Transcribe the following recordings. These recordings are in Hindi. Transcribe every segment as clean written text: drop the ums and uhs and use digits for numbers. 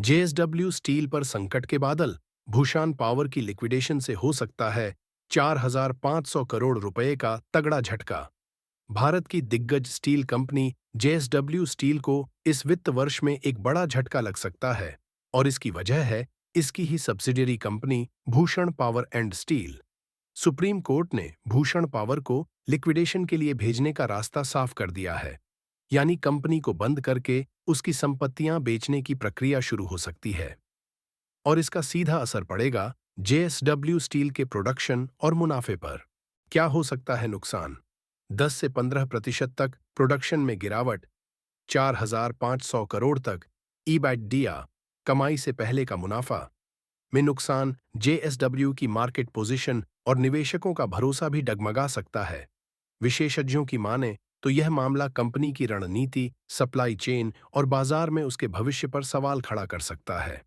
जेएसडब्ल्यू स्टील पर संकट के बादल। भूषण पावर की लिक्विडेशन से हो सकता है 4,500 करोड़ रुपए का तगड़ा झटका। भारत की दिग्गज स्टील कंपनी जेएसडब्ल्यू स्टील को इस वित्त वर्ष में एक बड़ा झटका लग सकता है और इसकी वजह है इसकी ही subsidiary company Bhushan Power and Steel. Supreme Court ने भूषण पावर को लिक्विडेशन के लिए भेजने का रास्ता साफ कर दिया है, यानी कंपनी को बंद करके उसकी संपत्तियां बेचने की प्रक्रिया शुरू हो सकती है और इसका सीधा असर पड़ेगा जेएसडब्ल्यू स्टील के प्रोडक्शन और मुनाफे पर। क्या हो सकता है नुकसान? 10 से 15% तक प्रोडक्शन में गिरावट, 4,500 करोड़ तक ईबीटीडा कमाई से पहले का मुनाफा में नुकसान। जेएसडब्ल्यू की मार्केट पोजीशन और निवेशकों का भरोसा भी डगमगा सकता है। विशेषज्ञों की माने तो यह मामला कंपनी की रणनीति, सप्लाई चेन और बाजार में उसके भविष्य पर सवाल खड़ा कर सकता है।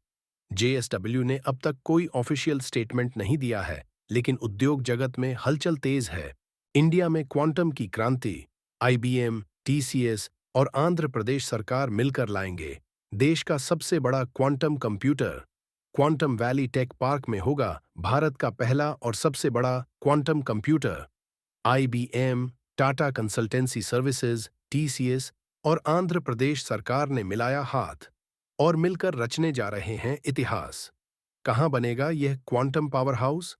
जेएसडब्ल्यू ने अब तक कोई ऑफिशियल स्टेटमेंट नहीं दिया है, लेकिन उद्योग जगत में हलचल तेज है। इंडिया में क्वांटम की क्रांति, आईबीएम, टीसीएस और आंध्र प्रदेश सरकार मिलकर लाएंगे देश का सबसे बड़ा quantum computer. Quantum valley tech park में होगा भारत का पहला और सबसे बड़ा quantum computer. IBM, Tata consultancy services, TCS और आंध्र प्रदेश सरकार ने मिलाया हाथ और मिलकर रचने जा रहे हैं इतिहास। कहाँ बनेगा यह quantum power house?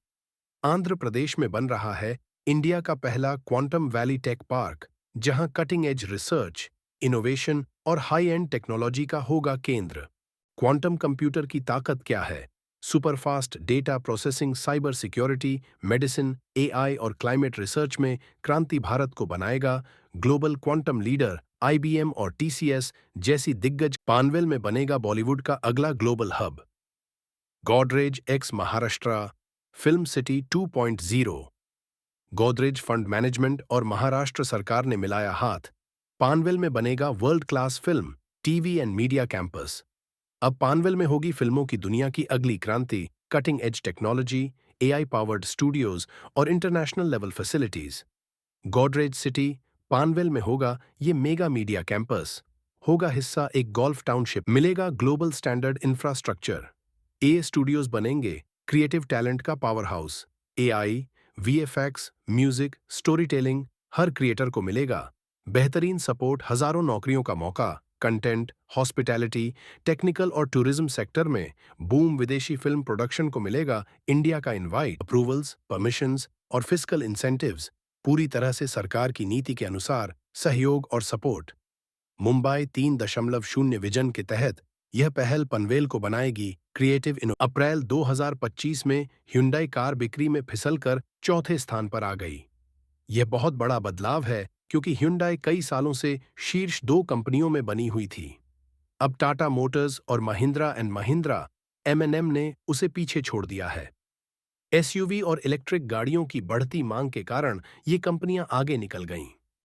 Andhra Pradesh में बन रहा है इंडिया का पहला क्वांटम वैली टेक पार्क, जहां कटिंग एज रिसर्च, इनोवेशन और हाई एंड टेक्नोलॉजी का होगा केंद्र। क्वांटम कंप्यूटर की ताकत क्या है? Superfast data processing, cyber security, medicine, AI और क्लाइमेट रिसर्च में क्रांति भारत को बनाएगा ग्लोबल क्वांटम लीडर। आईबीएम और टीसीएस जैसी दिग्गज पानवेल में बनेगा बॉलीवुड का अगला global hub. Godrej x Maharashtra film city 2.0। Godrej fund management और महाराष्ट्र सरकार ने मिलाया हाथ। पानवेल में बनेगा world class film, TV and media campus. अब पानवेल में होगी फिल्मों की दुनिया की अगली क्रांति, cutting edge technology, AI powered studios और international level facilities. Godrej City Panvel में होगा ये मेगा मीडिया कैंपस, होगा हिस्सा एक गोल्फ टाउनशिप, मिलेगा ग्लोबल स्टैंडर्ड इंफ्रास्ट्रक्चर। ए स्टूडियोज बनेंगे क्रिएटिव टैलेंट का powerhouse. AI, VFX, music, storytelling हर क्रिएटर को मिलेगा। बेहतरीन सपोर्ट, हजारों नौकरियों का मौका। कंटेंट, हॉस्पिटैलिटी, टेक्निकल और टूरिज्म सेक्टर में बूम। विदेशी फिल्म प्रोडक्शन को मिलेगा इंडिया का इनवाइट। अप्रूवल्स, परमिशंस और फिस्कल इंसेंटिव्स पूरी तरह से सरकार की नीति के अनुसार सहयोग और सपोर्ट। मुंबई 3.0 विजन के तहत यह पहल पनवेल को बनाएगी क्रिएटिव इनो। अप्रैल 2025 में hyundai कार बिक्री में फिसलकर चौथे स्थान पर आ गई। यह बहुत बड़ा बदलाव है क्योंकि hyundai कई सालों से शीर्ष 2 कंपनियों में बनी हुई थी। अब टाटा मोटर्स और महिंद्रा एंड महिंद्रा M&M ने उसे पीछे छोड़ दिया है। एसयूवी और इलेक्ट्रिक गाड़ियों की बढ़ती मांग के कारण ये कंपनियां आगे निकल गईं।